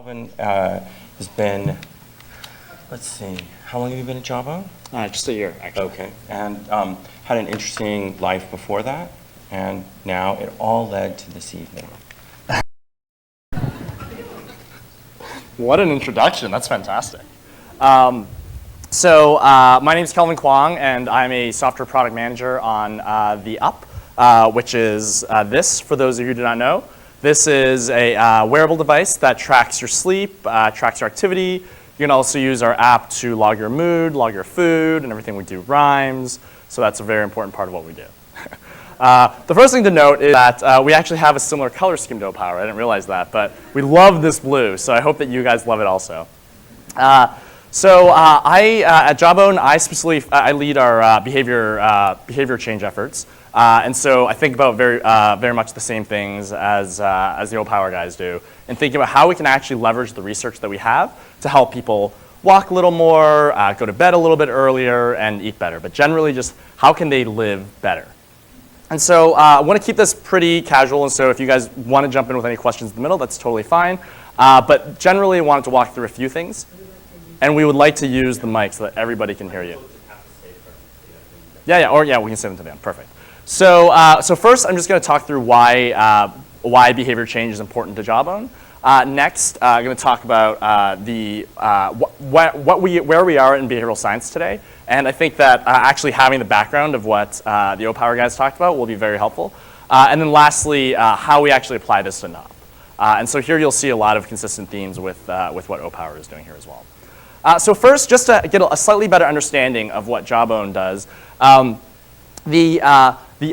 Kelvin has been, let's see, how long have you been at Jawbone? Just a year, actually. Okay, and had an interesting life before that, and now it all led to this evening. What an introduction, that's fantastic. My name is Kelvin Kwong, and I'm a software product manager on the Up, which is this, for those of you who do not know. This is a wearable device that tracks your sleep, tracks your activity. You can also use our app to log your mood, log your food, and everything we do rhymes. So that's a very important part of what we do. The first thing to note is that we actually have a similar color scheme to Power. I didn't realize that, but we love this blue, so I hope that you guys love it also. At Jawbone, I lead our behavior change efforts. And so I think about very much the same things as the old Power guys do, and thinking about how we can actually leverage the research that we have to help people walk a little more, go to bed a little bit earlier, and eat better. But generally, just how can they live better? And so I want to keep this pretty casual, and so if you guys want to jump in with any questions in the middle, that's totally fine. But generally, I wanted to walk through a few things, and we would like to use the mic so that everybody can hear you. Yeah, we can save them to the end. Perfect. So first, I'm just going to talk through why behavior change is important to Jawbone. Next, I'm going to talk about where we are in behavioral science today. And I think that actually having the background of what the O-Power guys talked about will be very helpful. And then lastly, how we actually apply this to NOP. And so here you'll see a lot of consistent themes with what O-Power is doing here as well. So first, just to get a slightly better understanding of what Jawbone does, the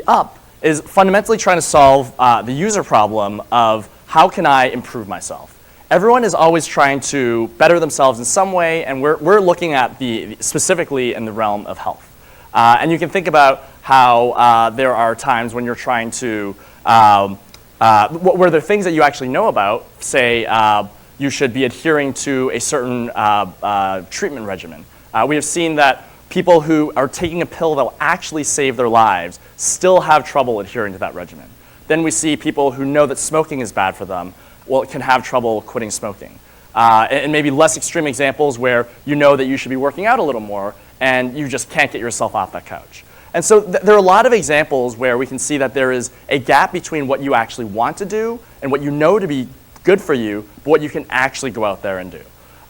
Up is fundamentally trying to solve the user problem of how can I improve myself. Everyone is always trying to better themselves in some way, and we're looking at specifically in the realm of health. And you can think about how there are times when you're trying to, where there are things that you actually know about, say you should be adhering to a certain treatment regimen. We have seen that people who are taking a pill that will actually save their lives still have trouble adhering to that regimen. Then we see people who know that smoking is bad for them, can have trouble quitting smoking. And maybe less extreme examples where you know that you should be working out a little more and you just can't get yourself off that couch. And so there are a lot of examples where we can see that there is a gap between what you actually want to do and what you know to be good for you, but what you can actually go out there and do.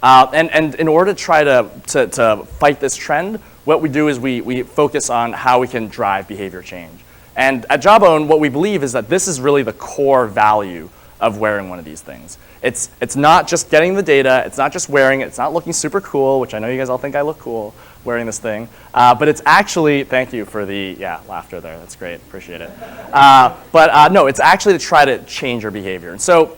And in order to try to fight this trend, what we do is we focus on how we can drive behavior change. And at Jawbone, what we believe is that this is really the core value of wearing one of these things. It's not just getting the data, it's not just wearing it, it's not looking super cool, which I know you guys all think I look cool wearing this thing, but it's actually, thank you for the, laughter there, that's great, appreciate it. No, it's actually to try to change your behavior. And so,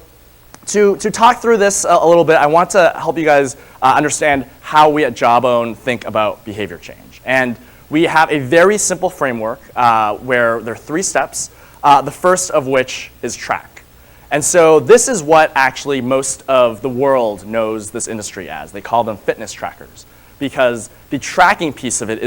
to talk through this a little bit, I want to help you guys understand how we at Jawbone think about behavior change. And we have a very simple framework where there are 3 steps, the first of which is track. And so this is what actually most of the world knows this industry as. They call them fitness trackers, because the tracking piece of it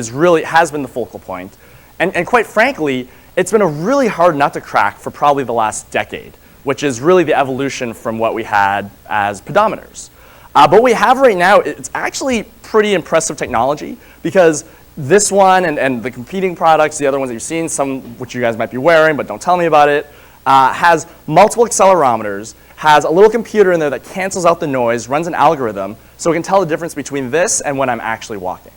has been the focal point. And quite frankly, it's been a really hard nut to crack for probably the last decade, which is really the evolution from what we had as pedometers. But what we have right now, it's actually pretty impressive technology, because this one and the competing products, the other ones that you've seen, some which you guys might be wearing, but don't tell me about it, has multiple accelerometers, has a little computer in there that cancels out the noise, runs an algorithm, so we can tell the difference between this and when I'm actually walking.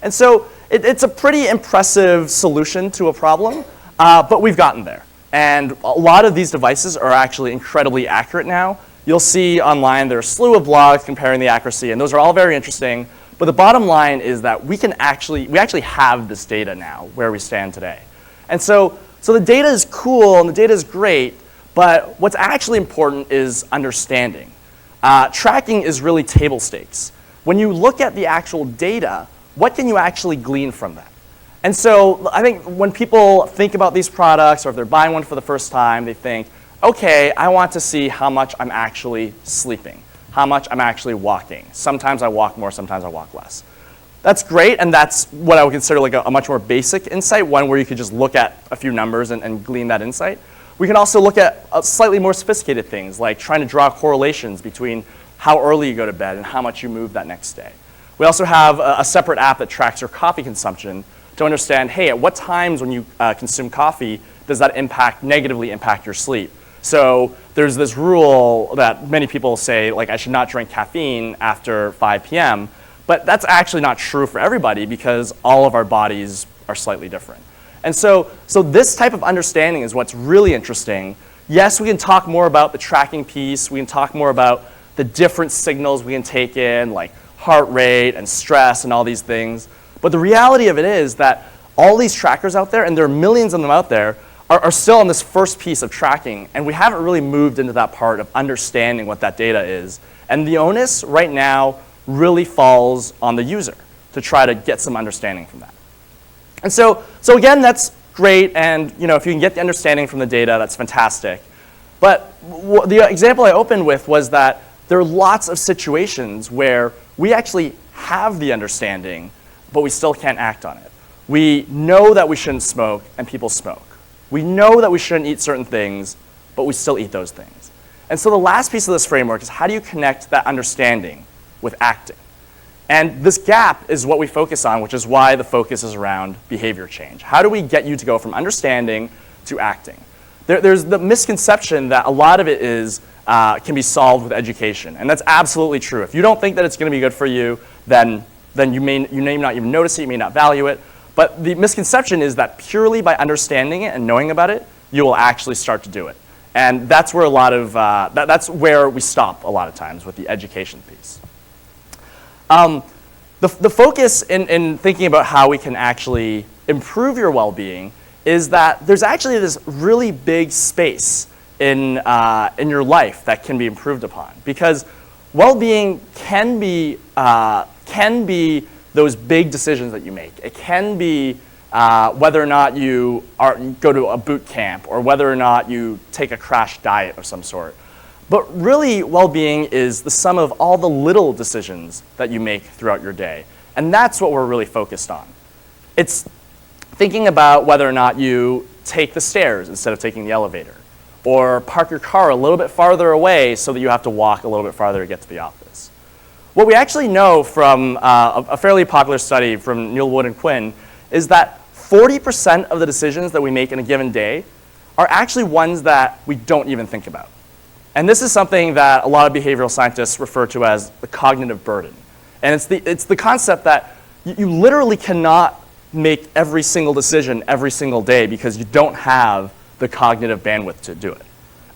And so it's a pretty impressive solution to a problem, but we've gotten there. And a lot of these devices are actually incredibly accurate now. You'll see online there are a slew of blogs comparing the accuracy, and those are all very interesting. But the bottom line is that we actually have this data now where we stand today. And so the data is cool and the data is great, but what's actually important is understanding. Tracking is really table stakes. When you look at the actual data, what can you actually glean from that? And so I think when people think about these products, or if they're buying one for the first time, they think, okay, I want to see how much I'm actually sleeping, how much I'm actually walking. Sometimes I walk more, sometimes I walk less. That's great, and that's what I would consider like a much more basic insight, one where you could just look at a few numbers and glean that insight. We can also look at slightly more sophisticated things, like trying to draw correlations between how early you go to bed and how much you move that next day. We also have a separate app that tracks your coffee consumption to understand, hey, at what times when you consume coffee does that negatively impact your sleep? So there's this rule that many people say, like, I should not drink caffeine after 5 p.m., but that's actually not true for everybody because all of our bodies are slightly different. And so this type of understanding is what's really interesting. Yes, we can talk more about the tracking piece. We can talk more about the different signals we can take in, like heart rate and stress and all these things. But the reality of it is that all these trackers out there, and there are millions of them out there, are still on this first piece of tracking, and we haven't really moved into that part of understanding what that data is. And the onus right now really falls on the user to try to get some understanding from that. And so again, that's great, and if you can get the understanding from the data, that's fantastic. But the example I opened with was that there are lots of situations where we actually have the understanding, but we still can't act on it. We know that we shouldn't smoke, and people smoke. We know that we shouldn't eat certain things, but we still eat those things. And so the last piece of this framework is how do you connect that understanding with acting? And this gap is what we focus on, which is why the focus is around behavior change. How do we get you to go from understanding to acting? There's the misconception that a lot of it is can be solved with education, and that's absolutely true. If you don't think that it's going to be good for you, then you may not even notice it, you may not value it. But the misconception is that purely by understanding it and knowing about it, you will actually start to do it. And that's where that's where we stop a lot of times with the education piece. The focus in thinking about how we can actually improve your well-being is that there's actually this really big space in your life that can be improved upon. Because well-being can be those big decisions that you make. It can be whether or not you go to a boot camp or whether or not you take a crash diet of some sort. But really, well-being is the sum of all the little decisions that you make throughout your day. And that's what we're really focused on. It's thinking about whether or not you take the stairs instead of taking the elevator, or park your car a little bit farther away so that you have to walk a little bit farther to get to the office. What we actually know from a fairly popular study from Neil Wood and Quinn is that 40% of the decisions that we make in a given day are actually ones that we don't even think about. And this is something that a lot of behavioral scientists refer to as the cognitive burden. And it's the concept that you literally cannot make every single decision every single day because you don't have the cognitive bandwidth to do it.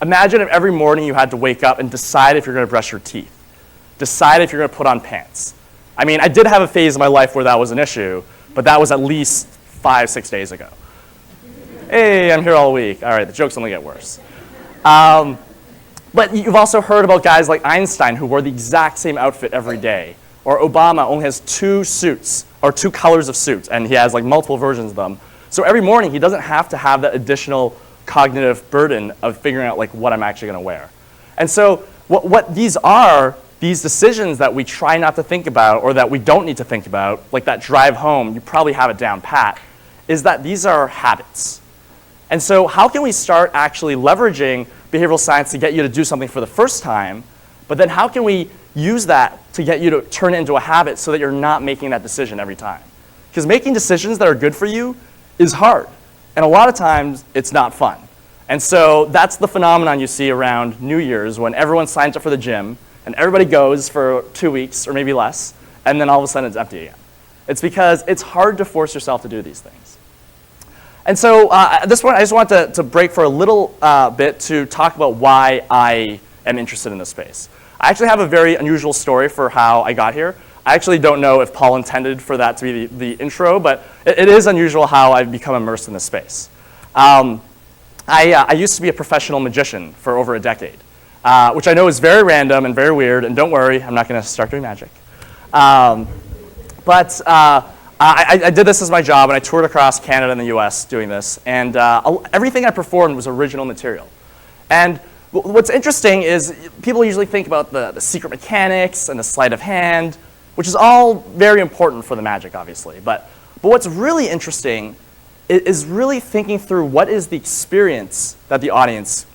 Imagine if every morning you had to wake up and decide if you're going to brush your teeth, decide if you're going to put on pants. I mean, I did have a phase in my life where that was an issue, but that was at least 5-6 days ago. Hey, I'm here all week. All right, the jokes only get worse. But you've also heard about guys like Einstein who wore the exact same outfit every day. Or Obama only has 2 suits, or 2 colors of suits, and he has like multiple versions of them. So every morning he doesn't have to have that additional cognitive burden of figuring out like what I'm actually going to wear. And so what these are, these decisions that we try not to think about or that we don't need to think about, like that drive home, you probably have it down pat, is that these are habits. And so how can we start actually leveraging behavioral science to get you to do something for the first time, but then how can we use that to get you to turn it into a habit so that you're not making that decision every time? Because making decisions that are good for you is hard, and a lot of times it's not fun. And so that's the phenomenon you see around New Year's when everyone signs up for the gym and everybody goes for 2 weeks or maybe less, and then all of a sudden it's empty again. It's because it's hard to force yourself to do these things. And so at this point, I just want to break for a little bit to talk about why I am interested in this space. I actually have a very unusual story for how I got here. I actually don't know if Paul intended for that to be the intro, but it is unusual how I've become immersed in this space. I used to be a professional magician for over a decade, which I know is very random and very weird, and don't worry, I'm not going to start doing magic. But I did this as my job, and I toured across Canada and the US doing this, and everything I performed was original material. And what's interesting is people usually think about the secret mechanics and the sleight of hand, which is all very important for the magic, obviously. But what's really interesting is really thinking through what is the experience that the audience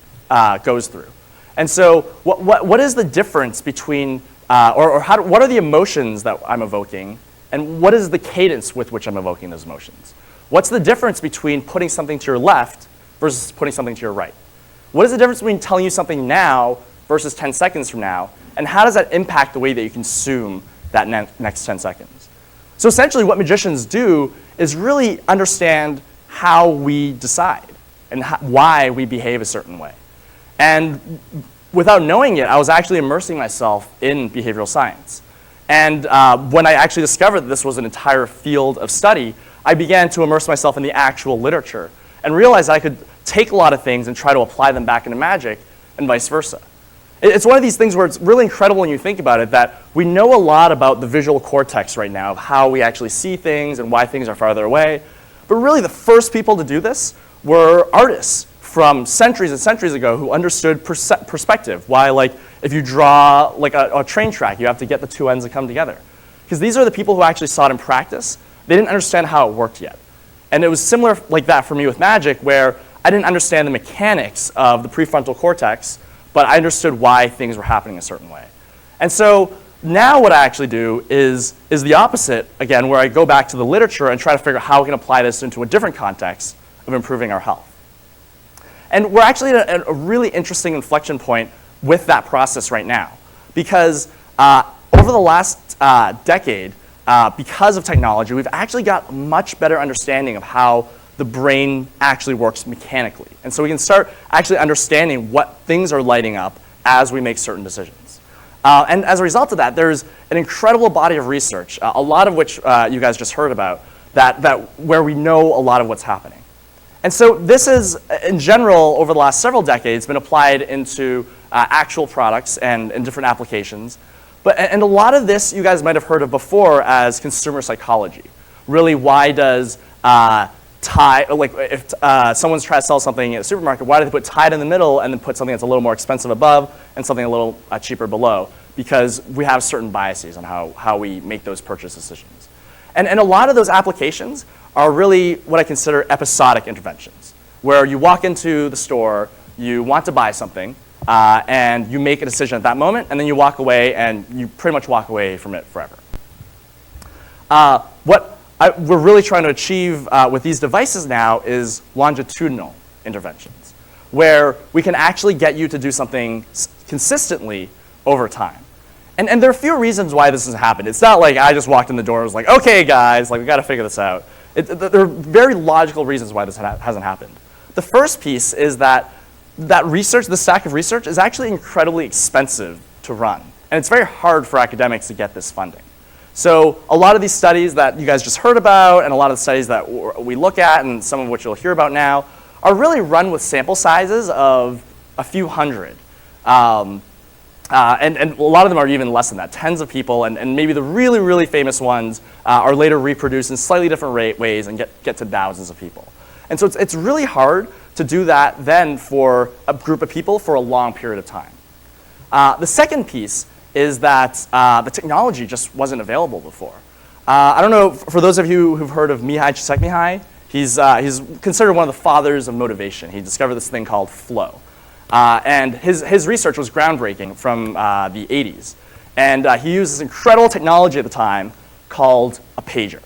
goes through. And so what is the difference between, what are the emotions that I'm evoking, and what is the cadence with which I'm evoking those emotions? What's the difference between putting something to your left versus putting something to your right? What is the difference between telling you something now versus 10 seconds from now? And how does that impact the way that you consume that next 10 seconds? So essentially what magicians do is really understand how we decide and why we behave a certain way. And without knowing it, I was actually immersing myself in behavioral science. And when I actually discovered that this was an entire field of study, I began to immerse myself in the actual literature and realized that I could take a lot of things and try to apply them back into magic and vice versa. It's one of these things where it's really incredible when you think about it that we know a lot about the visual cortex right now of how we actually see things and why things are farther away. But really the first people to do this were artists from centuries and centuries ago who understood perspective. Why, like, if you draw like a train track, you have to get the two ends to come together. Because these are the people who actually saw it in practice. They didn't understand how it worked yet. And it was similar like that for me with magic, where I didn't understand the mechanics of the prefrontal cortex, but I understood why things were happening a certain way. And so now what I actually do is the opposite, again, where I go back to the literature and try to figure out how we can apply this into a different context of improving our health. And we're actually at a really interesting inflection point with that process right now. Because over the last decade, because of technology, we've actually got a much better understanding of how the brain actually works mechanically. And so we can start actually understanding what things are lighting up as we make certain decisions. And as a result of that, there's an incredible body of research, a lot of which you guys just heard about, where we know a lot of what's happening. And so this is, in general, over the last several decades, been applied into actual products and different applications. And a lot of this you guys might have heard of before as consumer psychology. Really, why does Tide, like if someone's trying to sell something at a supermarket, why do they put Tide in the middle and then put something that's a little more expensive above and something a little cheaper below? Because we have certain biases on how we make those purchase decisions. And a lot of those applications are really what I consider episodic interventions, where you walk into the store, you want to buy something, and you make a decision at that moment, and then you walk away, and you pretty much walk away from it forever. What we're really trying to achieve with these devices now is longitudinal interventions, where we can actually get you to do something consistently over time. And there are a few reasons why this has happened. It's not like I just walked in the door and was like, okay, guys, like we got to figure this out. There are very logical reasons why this hasn't happened. The first piece is that research, the stack of research, is actually incredibly expensive to run. And it's very hard for academics to get this funding. So a lot of these studies that you guys just heard about, and a lot of the studies that we look at, and some of which you'll hear about now, are really run with sample sizes of a few hundred. And a lot of them are even less than that, tens of people, and maybe the really, really famous ones are later reproduced in slightly different ways and get to thousands of people. And so it's really hard to do that then for a group of people for a long period of time. The second piece is that the technology just wasn't available before. I don't know, for those of you who've heard of Mihai Csikszentmihalyi, he's considered one of the fathers of motivation. He discovered this thing called flow. And his research was groundbreaking from the 80s. And he used this incredible technology at the time called a pager.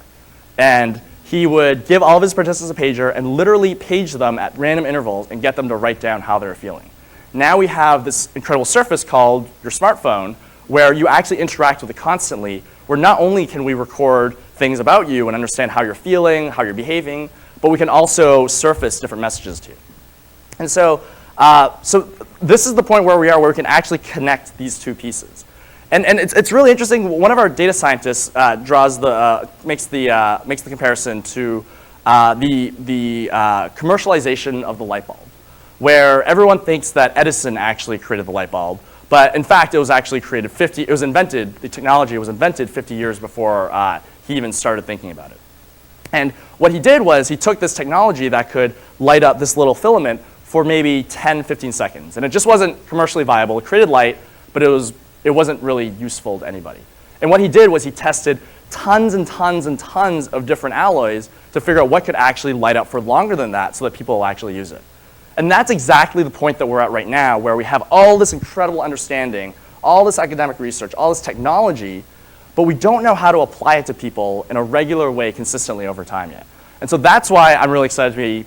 And he would give all of his participants a pager and literally page them at random intervals and get them to write down how they were feeling. Now we have this incredible surface called your smartphone, where you actually interact with it constantly, where not only can we record things about you and understand how you're feeling, how you're behaving, but we can also surface different messages to you. And so this is the point where we are, where we can actually connect these two pieces. And it's really interesting. One of our data scientists makes the comparison to the commercialization of the light bulb, where everyone thinks that Edison actually created the light bulb, but in fact it was actually created the technology was invented 50 years before he even started thinking about it. And what he did was he took this technology that could light up this little filament for maybe 10, 15 seconds. And it just wasn't commercially viable. It created light, but it wasn't really useful to anybody. And what he did was he tested tons and tons and tons of different alloys to figure out what could actually light up for longer than that so that people will actually use it. And that's exactly the point that we're at right now, where we have all this incredible understanding, all this academic research, all this technology, but we don't know how to apply it to people in a regular way consistently over time yet. And so that's why I'm really excited to be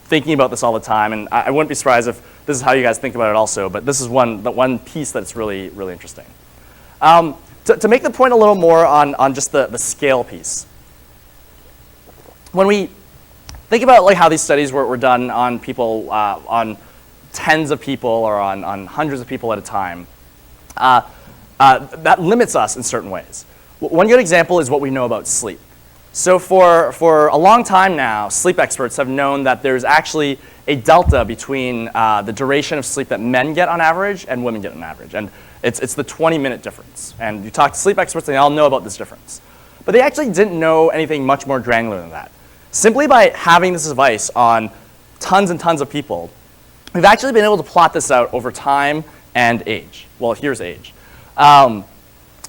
thinking about this all the time, and I wouldn't be surprised if this is how you guys think about it also, but this is one piece that's really, really interesting. To make the point a little more on just the scale piece, when we think about like how these studies were done on people, on tens of people or on hundreds of people at a time, that limits us in certain ways. One good example is what we know about sleep. So for a long time now, sleep experts have known that there's actually a delta between the duration of sleep that men get on average and women get on average. And it's the 20-minute difference. And you talk to sleep experts, and they all know about this difference. But they actually didn't know anything much more granular than that. Simply by having this device on tons and tons of people, we've actually been able to plot this out over time and age. Well, here's age.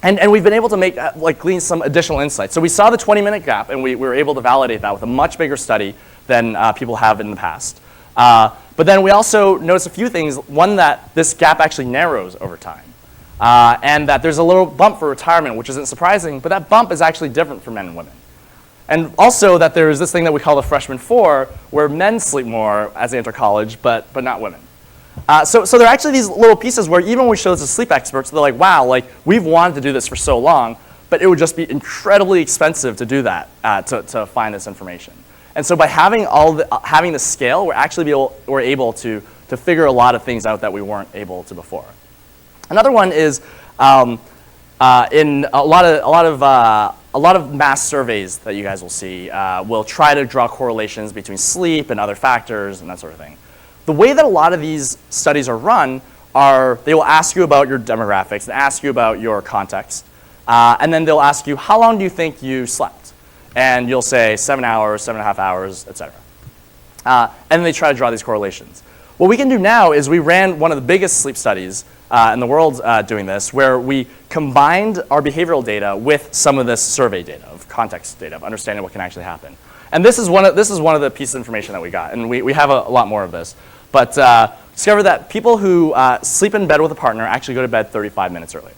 And we've been able to make, glean some additional insights. So we saw the 20-minute gap, and we were able to validate that with a much bigger study than people have in the past. But then we also noticed a few things. One, that this gap actually narrows over time. And that there's a little bump for retirement, which isn't surprising, but that bump is actually different for men and women. And also that there's this thing that we call the freshman 4, where men sleep more as they enter college, but not women. So there are actually these little pieces where even when we show this to sleep experts, they're like, wow, like we've wanted to do this for so long, but it would just be incredibly expensive to do that, to find this information. And so by having having the scale, we're able to figure a lot of things out that we weren't able to before. Another one is in a lot of mass surveys that you guys will see will try to draw correlations between sleep and other factors and that sort of thing. The way that a lot of these studies are run are they will ask you about your demographics and ask you about your context, and then they'll ask you, how long do you think you slept? And you'll say 7 hours, 7.5 hours, et cetera. And then they try to draw these correlations. What we can do now is we ran one of the biggest sleep studies in the world doing this, where we combined our behavioral data with some of this survey data, of context data, of understanding what can actually happen. And this is one of the pieces of information that we got, and we have a lot more of this. But discovered that people who sleep in bed with a partner actually go to bed 35 minutes earlier,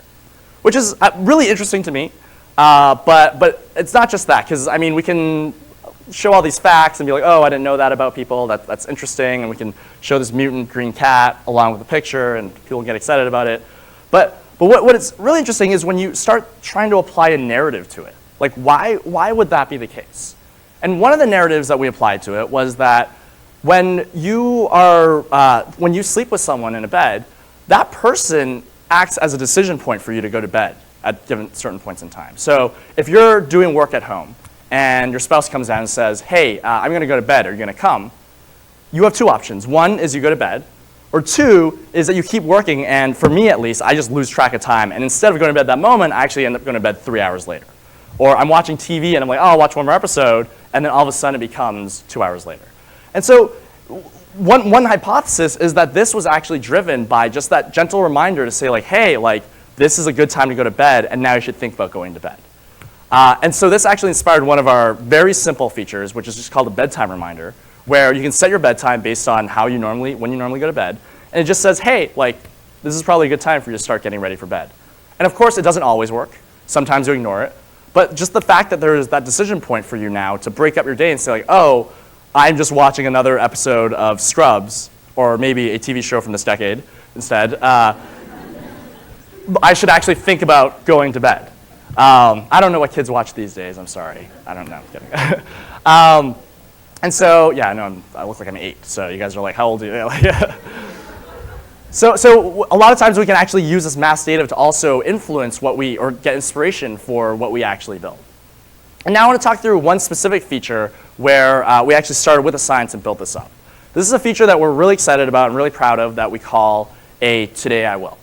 which is really interesting to me. But it's not just that, because I mean we can show all these facts and be like, oh, I didn't know that about people. That's interesting, and we can show this mutant green cat along with the picture, and people get excited about it. But what is really interesting is when you start trying to apply a narrative to it. Like, why would that be the case? And one of the narratives that we applied to it was that when you sleep with someone in a bed, that person acts as a decision point for you to go to bed at given certain points in time. So if you're doing work at home and your spouse comes down and says, hey, I'm going to go to bed, are you going to come? You have two options. One is you go to bed, or two is that you keep working, and for me at least, I just lose track of time, and instead of going to bed that moment, I actually end up going to bed 3 hours later. Or I'm watching TV and I'm like, oh, I'll watch one more episode, and then all of a sudden it becomes 2 hours later. And so one hypothesis is that this was actually driven by just that gentle reminder to say like, hey, like this is a good time to go to bed, and now you should think about going to bed. And so this actually inspired one of our very simple features, which is just called a bedtime reminder, where you can set your bedtime based on when you normally go to bed, and it just says, hey, like this is probably a good time for you to start getting ready for bed. And of course, it doesn't always work. Sometimes you ignore it. But just the fact that there is that decision point for you now to break up your day and say like, oh, I'm just watching another episode of Scrubs, or maybe a TV show from this decade instead, I should actually think about going to bed. I don't know what kids watch these days, I'm sorry. I don't know, I'm kidding. And so, yeah, I know I look like I'm 8, so you guys are like, how old are you? So a lot of times we can actually use this mass data to also influence or get inspiration for what we actually build. And now I want to talk through one specific feature where we actually started with the science and built this up. This is a feature that we're really excited about and really proud of that we call a Today I Will.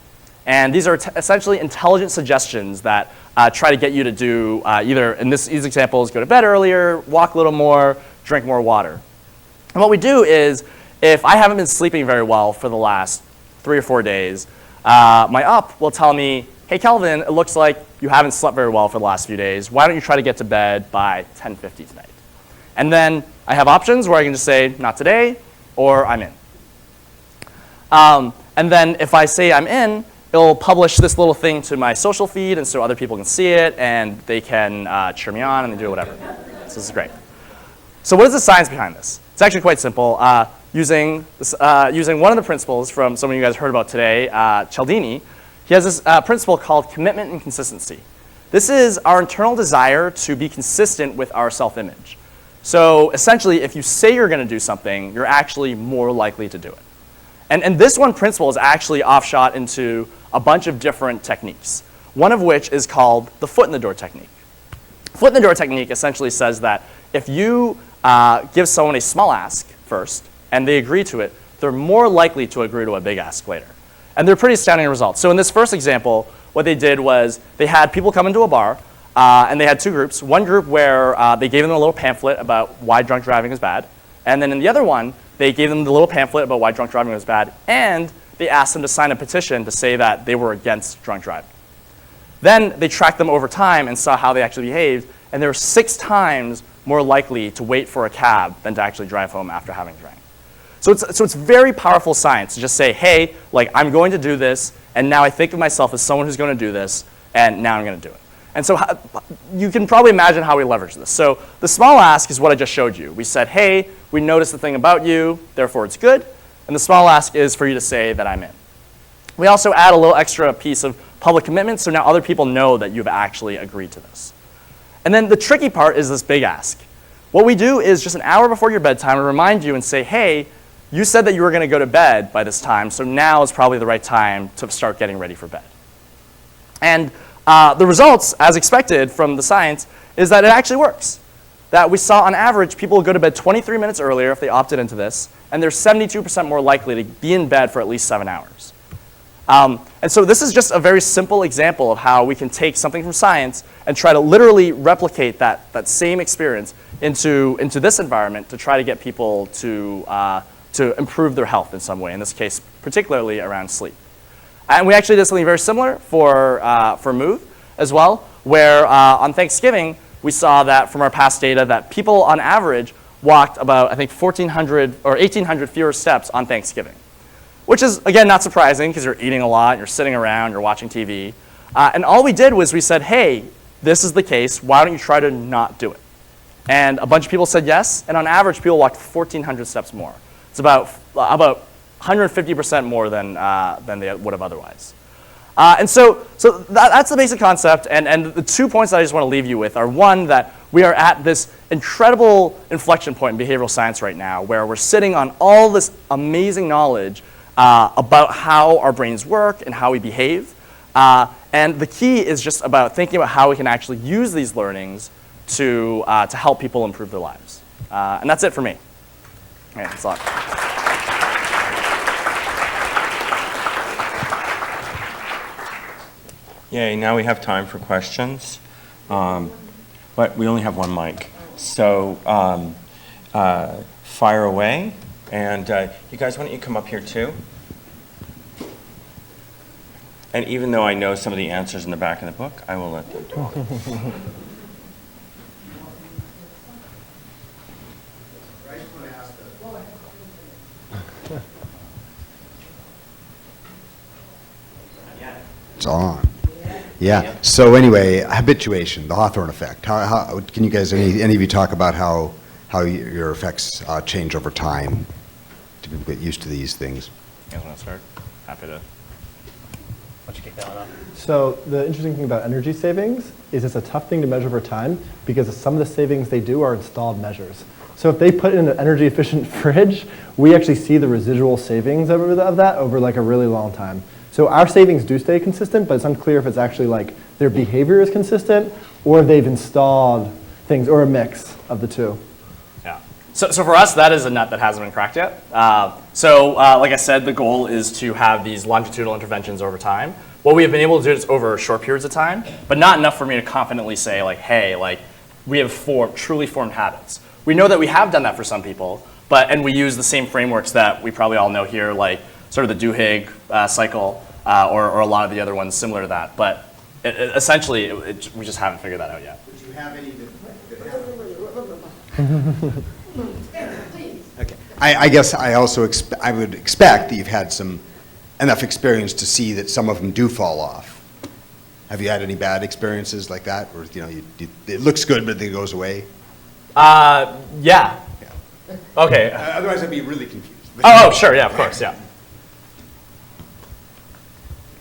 And these are essentially intelligent suggestions that try to get you to do either, in these examples, go to bed earlier, walk a little more, drink more water. And what we do is, if I haven't been sleeping very well for the last 3 or 4 days, my up will tell me, hey, Kelvin, it looks like you haven't slept very well for the last few days. Why don't you try to get to bed by 10:50 tonight? And then I have options where I can just say, not today, or I'm in. And then if I say I'm in, it'll publish this little thing to my social feed, and so other people can see it, and they can cheer me on, and they do whatever. So this is great. So what is the science behind this? It's actually quite simple. Using one of the principles from someone you guys heard about today, Cialdini, he has this principle called commitment and consistency. This is our internal desire to be consistent with our self-image. So essentially, if you say you're going to do something, you're actually more likely to do it. And this one principle is actually offshot into a bunch of different techniques, one of which is called the foot in the door technique. Foot in the door technique essentially says that if you give someone a small ask first and they agree to it, they're more likely to agree to a big ask later. And they're pretty astounding results. So in this first example, what they did was they had people come into a bar, and they had two groups. One group where they gave them a little pamphlet about why drunk driving is bad, and then in the other one, they gave them the little pamphlet about why drunk driving was bad, and they asked them to sign a petition to say that they were against drunk driving. Then they tracked them over time and saw how they actually behaved, and they were 6 times more likely to wait for a cab than to actually drive home after having drank. So it's very powerful science to just say, hey, like I'm going to do this, and now I think of myself as someone who's going to do this, and now I'm going to do it. And so you can probably imagine how we leverage this. So the small ask is what I just showed you. We said, hey, we noticed the thing about you, therefore it's good. And the small ask is for you to say that I'm in. We also add a little extra piece of public commitment, so now other people know that you've actually agreed to this. And then the tricky part is this big ask. What we do is just an hour before your bedtime, we remind you and say, hey, you said that you were going to go to bed by this time, so now is probably the right time to start getting ready for bed. And the results, as expected from the science, is that it actually works. That we saw on average, people go to bed 23 minutes earlier if they opted into this, and they're 72% more likely to be in bed for at least 7 hours. And so this is just a very simple example of how we can take something from science and try to literally replicate that same experience into this environment to try to get people to improve their health in some way, in this case, particularly around sleep. And we actually did something very similar for Move as well, where on Thanksgiving, we saw that from our past data that people on average walked about, I think, 1,400 or 1,800 fewer steps on Thanksgiving, which is, again, not surprising because you're eating a lot, you're sitting around, you're watching TV. And all we did was we said, hey, this is the case, why don't you try to not do it? And a bunch of people said yes, and on average, people walked 1,400 steps more. It's about 150% more than they would have otherwise. And so that's the basic concept, and the 2 points that I just want to leave you with are, one, that we are at this incredible inflection point in behavioral science right now, where we're sitting on all this amazing knowledge about how our brains work and how we behave. And the key is just about thinking about how we can actually use these learnings to help people improve their lives. And that's it for me. Okay, thanks a lot. Yay, now we have time for questions, but we only have one mic. So fire away, and you guys, why don't you come up here too? And even though I know some of the answers in the back of the book, I will let them talk. It's on. Yeah. So anyway, habituation, the Hawthorne effect. How can you guys, any of you, talk about how your effects change over time to get used to these things? You guys want to start? Happy to. Why don't you kick that one off? So the interesting thing about energy savings is it's a tough thing to measure over time because some of the savings they do are installed measures. So if they put in an energy efficient fridge, we actually see the residual savings of that over like a really long time. So our savings do stay consistent, but it's unclear if it's actually like their behavior is consistent or they've installed things or a mix of the two. Yeah. So for us, that is a nut that hasn't been cracked yet. Like I said, the goal is to have these longitudinal interventions over time. What we have been able to do is over short periods of time, but not enough for me to confidently say like, hey, like we have truly formed habits. We know that we have done that for some people, and we use the same frameworks that we probably all know here, like sort of the Duhigg cycle, or a lot of the other ones similar to that. But essentially, we just haven't figured that out yet. Would you have any that Okay. I guess I also I would expect that you've had enough experience to see that some of them do fall off. Have you had any bad experiences like that, where it looks good but then it goes away? Yeah. Okay. Otherwise, I'd be really confused. Oh, sure, yeah, of course, yeah.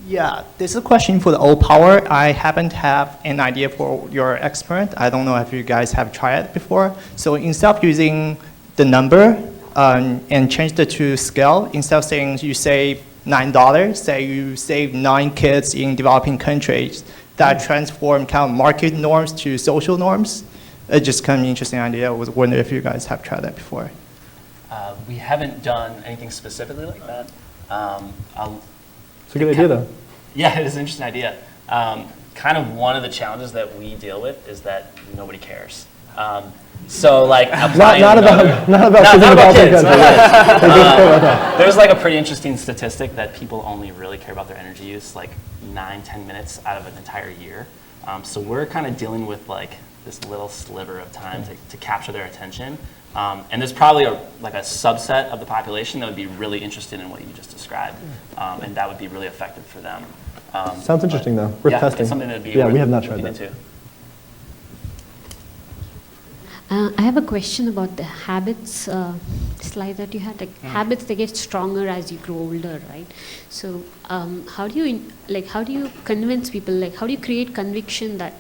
Yeah, this is a question for the old power. I happen to have an idea for your experiment. I don't know if you guys have tried it before. So instead of using the number and change it to scale, instead of saying you save $9, say you save 9 kids in developing countries, that transform kind of market norms to social norms. It's just kind of an interesting idea. I was wondering if you guys have tried that before. We haven't done anything specifically like that. It's a good idea, though. Yeah, it is an interesting idea. Kind of one of the challenges that we deal with is that nobody cares. So like applying Not about kids. kids. There's like a pretty interesting statistic that people only really care about their energy use like 9-10 minutes out of an entire year. So we're kind of dealing with like this little sliver of time to capture their attention. And there's probably a subset of the population that would be really interested in what you just described, and that would be really effective for them. Sounds interesting, though. Worth testing. It's something that would be we have not tried looking that. into. I have a question about the habits slide that you had. Like habits, they get stronger as you grow older, right? So how do you convince people? Like how do you create conviction that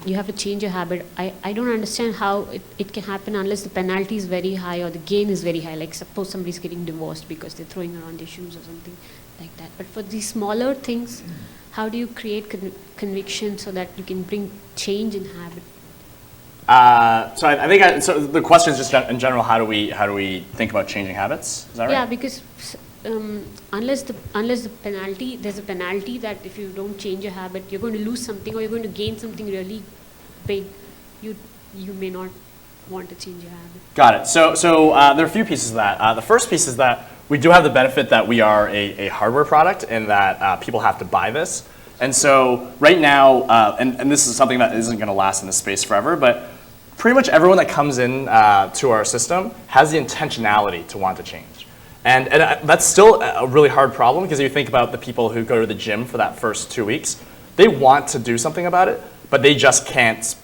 you have to change your habit? I don't understand how it can happen unless the penalty is very high or the gain is very high. Like suppose somebody's getting divorced because they're throwing around their shoes or something like that. But for these smaller things, how do you create conviction so that you can bring change in habit? So I think so the question is just in general, how do we think about changing habits? Is that right? Yeah, because unless the penalty, there's a penalty that if you don't change your habit, you're going to lose something or you're going to gain something really big. You may not want to change your habit. Got it. So there are a few pieces of that. The first piece is that we do have the benefit that we are a hardware product and that people have to buy this. And so right now, and this is something that isn't going to last in this space forever, but pretty much everyone that comes in to our system has the intentionality to want to change. And that's still a really hard problem because if you think about the people who go to the gym for that first 2 weeks, they want to do something about it, but they just can't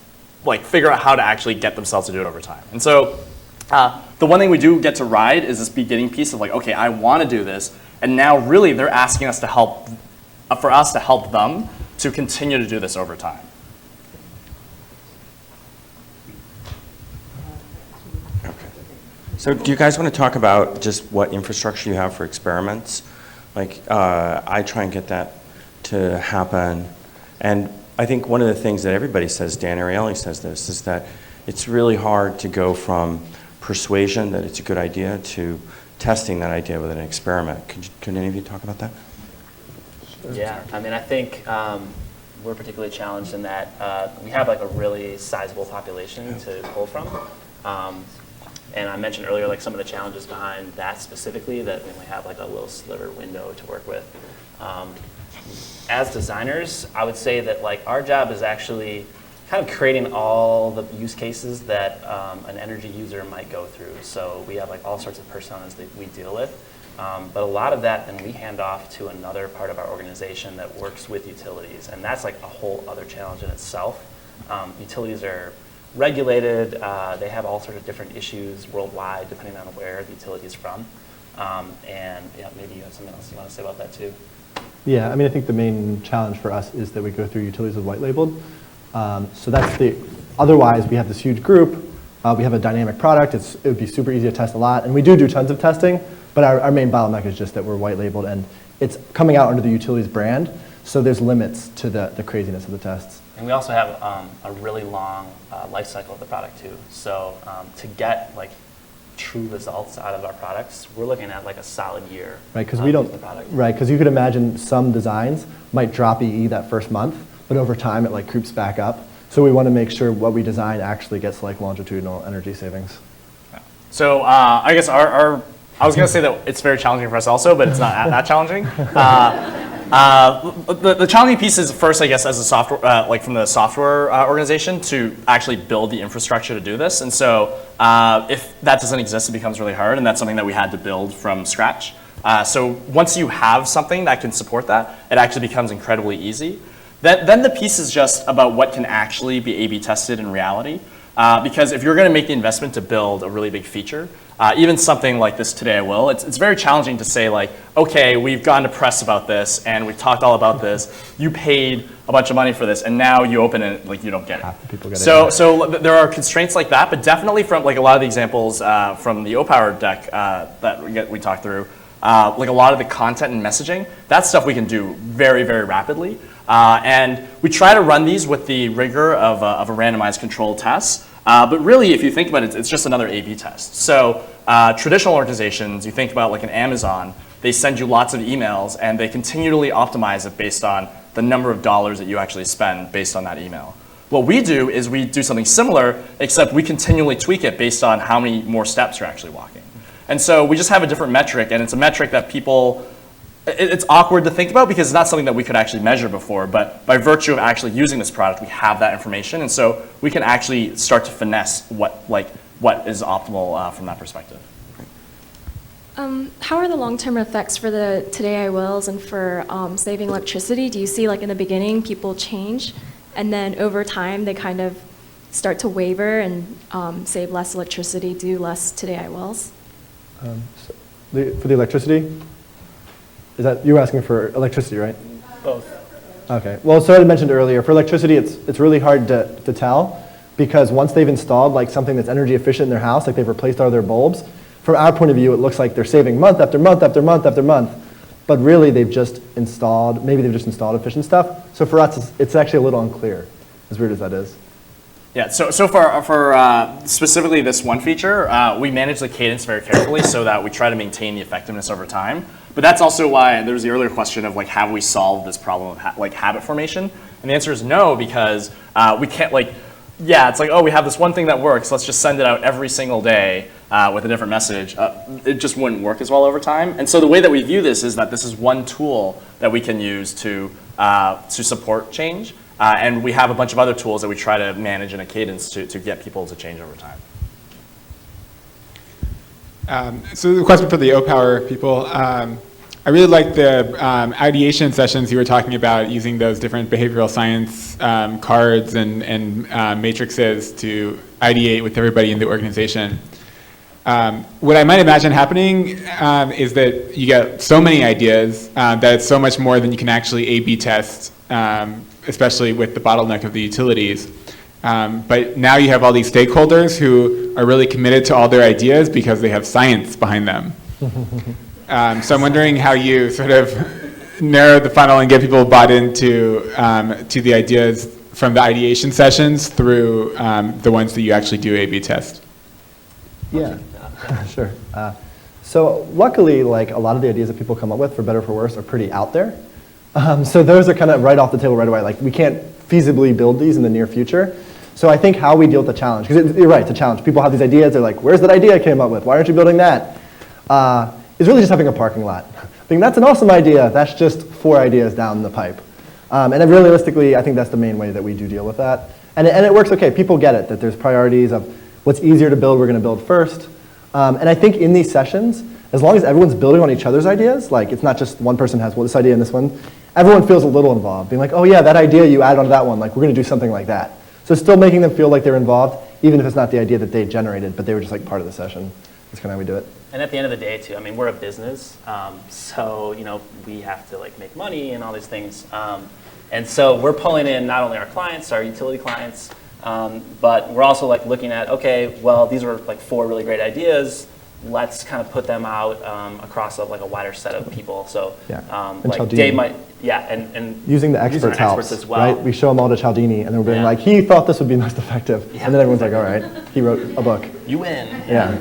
figure out how to actually get themselves to do it over time. And so the one thing we do get to ride is this beginning piece of okay, I want to do this, and now really they're asking us to help, for us to help them to continue to do this over time. So do you guys want to talk about just what infrastructure you have for experiments? I try and get that to happen. And I think one of the things that everybody says, Dan Ariely says this, is that it's really hard to go from persuasion that it's a good idea to testing that idea with an experiment. Can any of you talk about that? Yeah, I mean, I think we're particularly challenged in that we have a really sizable population to pull from. And I mentioned earlier some of the challenges behind that specifically, that we only have a little sliver window to work with. As designers, I would say that our job is actually kind of creating all the use cases that an energy user might go through. So we have all sorts of personas that we deal with. But a lot of that then we hand off to another part of our organization that works with utilities. And that's a whole other challenge in itself. Utilities are regulated, they have all sorts of different issues worldwide depending on where the utility is from. And maybe you have something else you want to say about that too. Yeah, I mean, I think the main challenge for us is that we go through utilities with white labeled. So that's otherwise we have this huge group, we have a dynamic product, it would be super easy to test a lot, and we do tons of testing, but our main bottleneck is just that we're white labeled and it's coming out under the utilities brand, so there's limits to the craziness of the tests. And we also have a really long life cycle of the product too. So to get true results out of our products, we're looking at a solid year. Right, because we don't. Right, because you could imagine some designs might drop EE that first month, but over time it creeps back up. So we want to make sure what we design actually gets longitudinal energy savings. So I guess I was going to say that it's very challenging for us also, but it's not that challenging. The challenging piece is first, I guess, as a software, like from the software organization, to actually build the infrastructure to do this. And so if that doesn't exist, it becomes really hard, and that's something that we had to build from scratch. So once you have something that can support that, it actually becomes incredibly easy. Then the piece is just about what can actually be A/B tested in reality. Because if you're going to make the investment to build a really big feature, even something like this Today I Will, it's very challenging to say like, okay, we've gone to press about this and we've talked all about this. You paid a bunch of money for this, and now you open it, like you don't get it. Half the people get it. So there are constraints like that, but definitely from like a lot of the examples from the O-Power deck that we talked through, like a lot of the content and messaging, that stuff we can do very, very rapidly. And we try to run these with the rigor of a randomized controlled test. But really, if you think about it, it's just another A/B test. So traditional organizations, you think about like an Amazon, they send you lots of emails and they continually optimize it based on the number of dollars that you actually spend based on that email. What we do is we do something similar, except we continually tweak it based on how many more steps you're actually walking. And so we just have a different metric, and it's a metric that people, it's awkward to think about because it's not something that we could actually measure before, but by virtue of actually using this product, we have that information, and so we can actually start to finesse what is optimal from that perspective. How are the long-term effects for the Today I Wills and for saving electricity? Do you see like in the beginning people change, and then over time they kind of start to waver and save less electricity, do less Today I Wills? For the electricity? Is that, you were asking for electricity, right? Both. Okay. Well, so I mentioned earlier, for electricity, it's really hard to tell because once they've installed like something that's energy efficient in their house, like they've replaced all their bulbs, from our point of view, it looks like they're saving month after month after month after month, but really they've just installed, maybe they've just installed efficient stuff. So for us, it's actually a little unclear, as weird as that is. Yeah, so for specifically this one feature, we manage the cadence very carefully so that we try to maintain the effectiveness over time. But that's also why there was the earlier question of like, have we solved this problem of like habit formation? And the answer is no, because we can't like, yeah, it's like, oh, we have this one thing that works, let's just send it out every single day with a different message. It just wouldn't work as well over time. And so the way that we view this is that this is one tool that we can use to support change. And we have a bunch of other tools that we try to manage in a cadence to get people to change over time. So the question for the O-Power people, I really like the ideation sessions you were talking about, using those different behavioral science cards and matrices to ideate with everybody in the organization. What I might imagine happening is that you get so many ideas that it's so much more than you can actually A/B test, especially with the bottleneck of the utilities. But now you have all these stakeholders who are really committed to all their ideas because they have science behind them. So I'm wondering how you sort of narrow the funnel and get people bought into to the ideas from the ideation sessions through the ones that you actually do A/B test. Yeah, sure. So luckily, like a lot of the ideas that people come up with, for better or for worse, are pretty out there. So those are kind of right off the table right away. Like we can't feasibly build these in the near future. So I think how we deal with the challenge, because you're right, it's a challenge. People have these ideas, they're like, where's that idea I came up with? Why aren't you building that? Is really just having a parking lot. Being that's an awesome idea, that's just 4 ideas down the pipe. And then realistically, I think that's the main way that we do deal with that. And it works okay, people get it, that there's priorities of what's easier to build, we're gonna build first. And I think in these sessions, as long as everyone's building on each other's ideas, like it's not just one person has this idea and this one, everyone feels a little involved, being like, oh yeah, that idea you added onto that one, like we're gonna do something like that. So still making them feel like they're involved, even if it's not the idea that they generated, but they were just like part of the session. That's kind of how we do it. And at the end of the day too, I mean, we're a business, so you know, we have to like make money and all these things. And so we're pulling in not only our clients, our utility clients, but we're also like looking at, okay, well, these are like 4 really great ideas. Let's kind of put them out across like a wider set of people. So like Dave might, and using the experts helps, as well. right? We show them all to Cialdini, and they're being like, he thought this would be most effective. Yeah. And then everyone's like, all right, he wrote a book. You win. Yeah.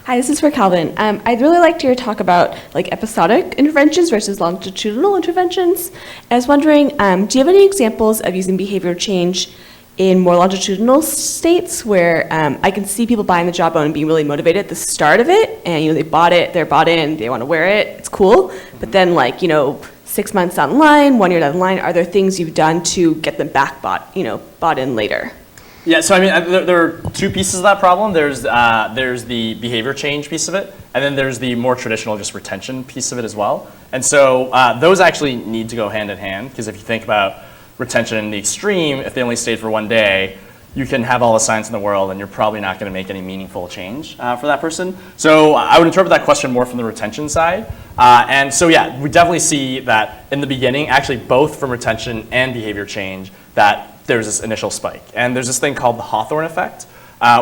Hi, this is for Kelvin. I'd really like to hear talk about like episodic interventions versus longitudinal interventions. I was wondering, do you have any examples of using behavior change in more longitudinal states where I can see people buying the Jawbone and being really motivated at the start of it, and they bought it, they're bought in, they want to wear it, it's cool. But then 6 months down the line, 1 year down the line, are there things you've done to get them back bought in later? Yeah, so I mean, there are two pieces of that problem. There's the behavior change piece of it, and then there's the more traditional just retention piece of it as well. And so those actually need to go hand in hand, because if you think about retention in the extreme, if they only stayed for 1 day, you can have all the science in the world and you're probably not going to make any meaningful change for that person. So I would interpret that question more from the retention side. And so yeah, we definitely see that in the beginning, actually both from retention and behavior change, that there's this initial spike. And there's this thing called the Hawthorne effect,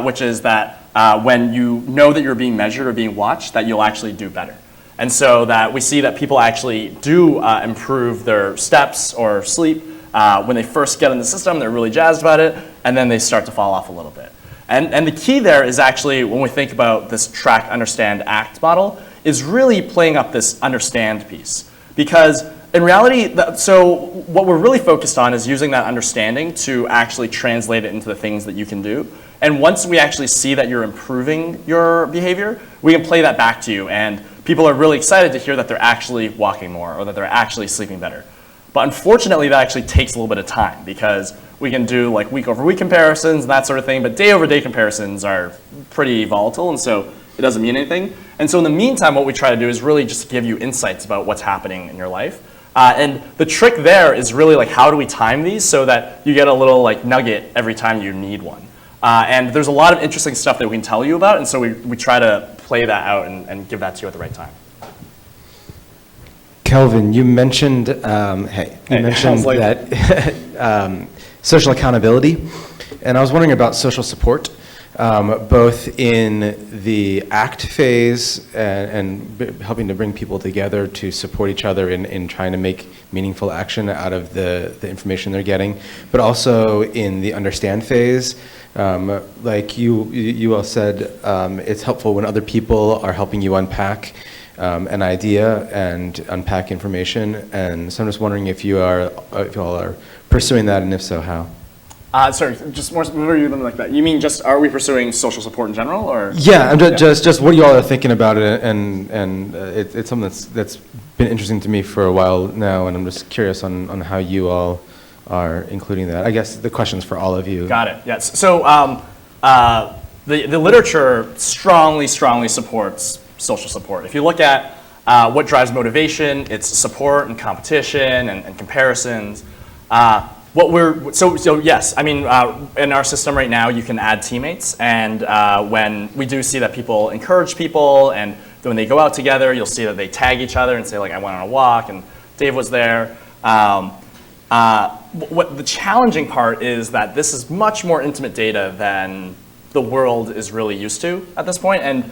which is that when you know that you're being measured or being watched, that you'll actually do better. And so that we see that people actually do improve their steps or sleep. When they first get in the system, they're really jazzed about it, and then they start to fall off a little bit. And the key there is actually, when we think about this track, understand, act model, is really playing up this understand piece. Because in reality, so what we're really focused on is using that understanding to actually translate it into the things that you can do. And once we actually see that you're improving your behavior, we can play that back to you. And people are really excited to hear that they're actually walking more or that they're actually sleeping better. But unfortunately, that actually takes a little bit of time, because we can do week over week comparisons and that sort of thing, but day over day comparisons are pretty volatile, and so it doesn't mean anything. And so in the meantime, what we try to do is really just give you insights about what's happening in your life. And the trick there is really how do we time these so that you get a little nugget every time you need one. And there's a lot of interesting stuff that we can tell you about, and so we try to play that out and give that to you at the right time. Kelvin, you mentioned, that social accountability, and I was wondering about social support, both in the ACT phase and helping to bring people together to support each other in trying to make meaningful action out of the information they're getting, but also in the understand phase. Like you all said, it's helpful when other people are helping you unpack an idea and unpack information, and so I'm just wondering if you all are pursuing that, and if so, how? Sorry, just more like that. You mean just are we pursuing social support in general, or? Yeah, I'm just what you all are thinking about it, and it's something that's been interesting to me for a while now, and I'm just curious on how you all are including that. I guess the question's for all of you. Got it. Yes. So the literature strongly supports social support. If you look at what drives motivation, it's support and competition and comparisons. So yes, I mean, in our system right now, you can add teammates, and when we do see that people encourage people, and when they go out together, you'll see that they tag each other and say, I went on a walk, and Dave was there. What the challenging part is that this is much more intimate data than the world is really used to at this point. And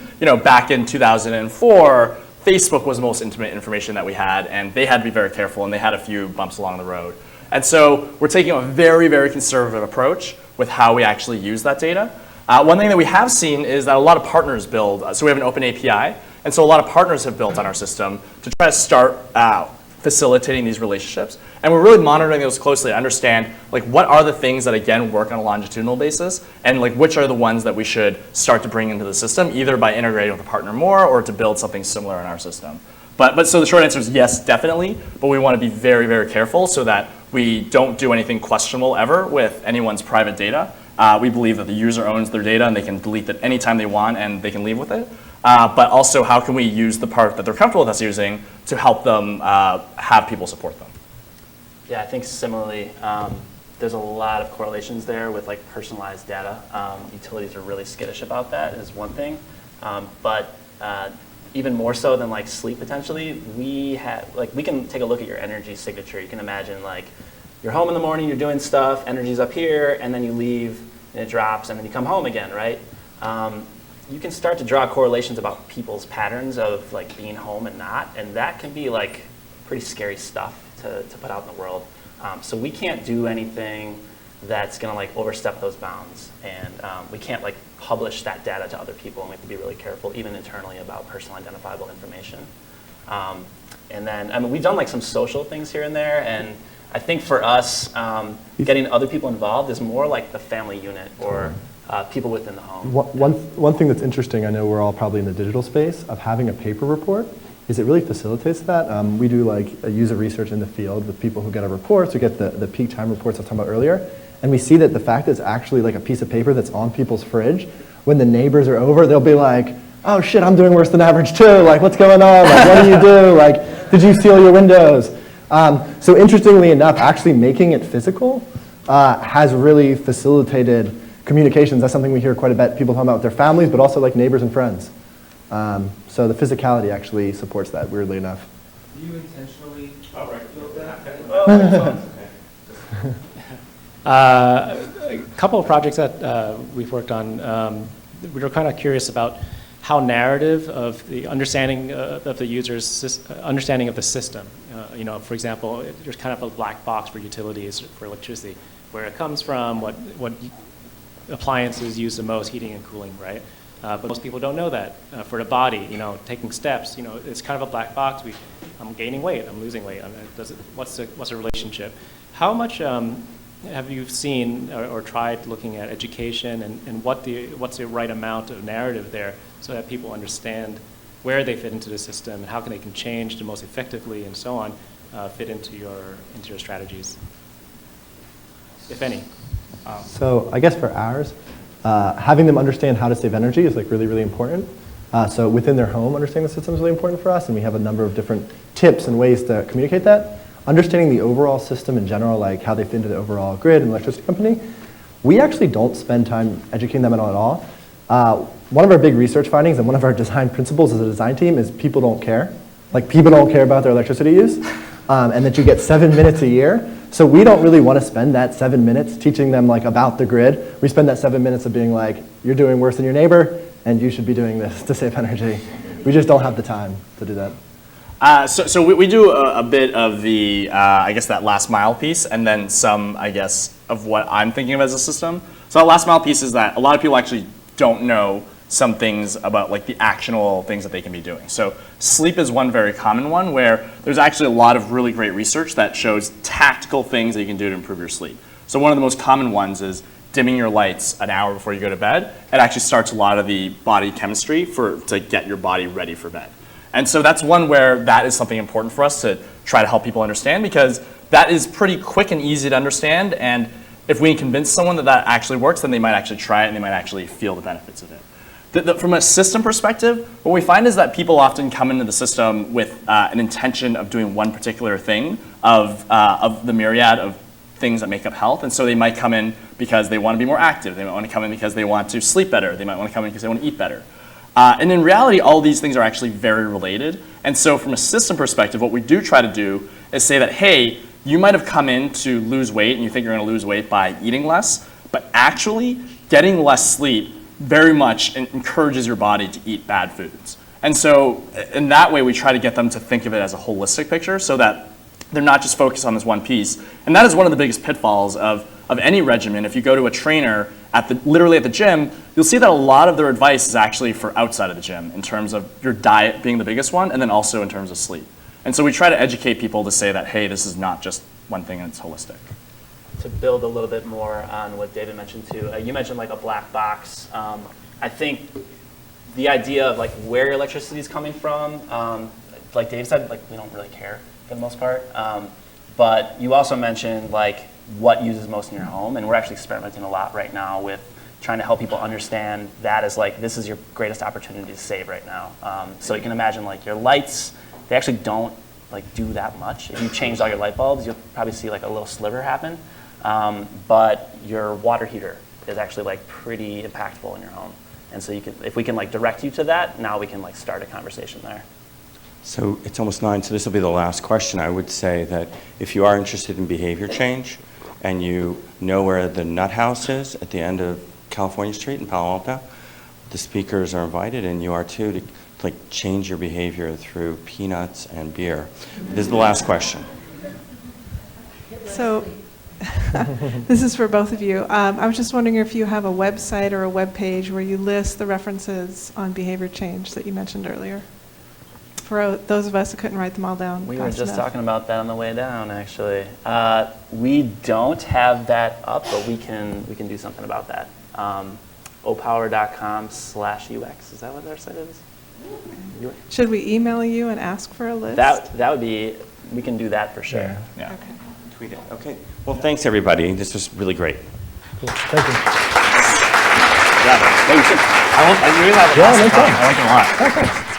back in 2004, Facebook was the most intimate information that we had, and they had to be very careful, and they had a few bumps along the road. And so we're taking a very, very conservative approach with how we actually use that data. One thing that we have seen is that a lot of partners build, so we have an open API, and so a lot of partners have built on our system to try to start facilitating these relationships. And we're really monitoring those closely to understand what are the things that, again, work on a longitudinal basis, and which are the ones that we should start to bring into the system, either by integrating with a partner more or to build something similar in our system. But so the short answer is yes, definitely, but we want to be very, very careful so that we don't do anything questionable ever with anyone's private data. We believe that the user owns their data and they can delete it anytime they want and they can leave with it. But also, how can we use the part that they're comfortable with us using to help them have people support them? Yeah, I think similarly, there's a lot of correlations there with personalized data. Utilities are really skittish about that is one thing. But even more so than sleep potentially, we can take a look at your energy signature. You can imagine you're home in the morning, you're doing stuff, energy's up here, and then you leave and it drops, and then you come home again, right? You can start to draw correlations about people's patterns of being home and not, and that can be pretty scary stuff to put out in the world. So we can't do anything that's going to overstep those bounds, and we can't publish that data to other people, and we have to be really careful even internally about personal identifiable information. And then we've done some social things here and there, and I think for us, getting other people involved is more like the family unit or people within the home. One thing that's interesting, I know we're all probably in the digital space, of having a paper report, is it really facilitates that. We do like a user research in the field with people who get our reports, who get the peak time reports I was talking about earlier, and we see that the fact that it's actually like a piece of paper that's on people's fridge, when the neighbors are over, they'll be like, oh shit, I'm doing worse than average too, like what's going on, like what do you do, like did you seal your windows? So interestingly enough, actually making it physical has really facilitated communications. That's something we hear quite a bit, people talking about with their families, but also like neighbors and friends. So the physicality actually supports that, weirdly enough. Do you intentionally build that? A couple of projects that we've worked on, we were kind of curious about how narrative of the understanding of the user's understanding of the system. You know, for example, there's kind of a black box for utilities for electricity, where it comes from, what appliances use the most, heating and cooling, right? But most people don't know that. For the body, you know, taking steps, you know, it's kind of a black box. I'm gaining weight, I'm losing weight. What's the relationship? How much have you seen or tried looking at education and what's the right amount of narrative there so that people understand where they fit into the system and how they can change the most effectively and so on fit into your strategies, if any? So I guess for ours, having them understand how to save energy is like really, really important. So within their home, understanding the system is really important for us, and we have a number of different tips and ways to communicate that. Understanding the overall system in general, like how they fit into the overall grid and electricity company, we actually don't spend time educating them at all. One of our big research findings and one of our design principles as a design team is people don't care. Like people don't care about their electricity use, and that you get 7 minutes a year. So we don't really want to spend that 7 minutes teaching them like about the grid. We spend that 7 minutes of being like, you're doing worse than your neighbor, and you should be doing this to save energy. We just don't have the time to do that. So we do a bit of the, I guess, that last mile piece, and then some, I guess, of what I'm thinking of as a system. So that last mile piece is that a lot of people actually don't know some things about like the actual things that they can be doing. So sleep is one very common one where there's actually a lot of really great research that shows tactical things that you can do to improve your sleep. So one of the most common ones is dimming your lights an hour before you go to bed. It actually starts a lot of the body chemistry to get your body ready for bed. And so that's one where that is something important for us to try to help people understand, because that is pretty quick and easy to understand, and if we can convince someone that that actually works, then they might actually try it and they might actually feel the benefits of it. From a system perspective, what we find is that people often come into the system with an intention of doing one particular thing of the myriad of things that make up health, and so they might come in because they want to be more active, they might want to come in because they want to sleep better, they might want to come in because they want to eat better. And in reality, all these things are actually very related. And so from a system perspective, what we do try to do is say that, hey, you might have come in to lose weight and you think you're going to lose weight by eating less, but actually getting less sleep very much encourages your body to eat bad foods. And so in that way, we try to get them to think of it as a holistic picture so that they're not just focused on this one piece. And that is one of the biggest pitfalls of any regimen. If you go to a trainer literally at the gym, you'll see that a lot of their advice is actually for outside of the gym in terms of your diet being the biggest one, and then also in terms of sleep. And so we try to educate people to say that, hey, this is not just one thing and it's holistic. To build a little bit more on what David mentioned too, you mentioned like a black box. I think the idea of like where your electricity is coming from, like Dave said, like we don't really care for the most part. But you also mentioned like what uses most in your home, and we're actually experimenting a lot right now with trying to help people understand that as like this is your greatest opportunity to save right now. So you can imagine like your lights, they actually don't like do that much. If you changed all your light bulbs, you'll probably see like a little sliver happen. But your water heater is actually like pretty impactful in your home. And so if we can like direct you to that, now we can like start a conversation there. So it's almost 9, so this will be the last question. I would say that if you are interested in behavior change and you know where the nut house is at the end of California Street in Palo Alto, the speakers are invited, and you are too, to like change your behavior through peanuts and beer. This is the last question. So this is for both of you. I was just wondering if you have a website or a web page where you list the references on behavior change that you mentioned earlier. for those of us who couldn't write them all down We were fast just enough? talking about that on the way down, actually. We don't have that up, but we can do something about that. opower.com/UX. Is that what our site is? Should we email you and ask for a list? That would be, we can do that for sure. Yeah. Okay. Tweet it. Okay. Well, thanks, everybody. This was really great. Cool. Thank you. Yeah, no, you should. I really have a Yeah, awesome no time. problem. I like it a lot. Oh, thanks.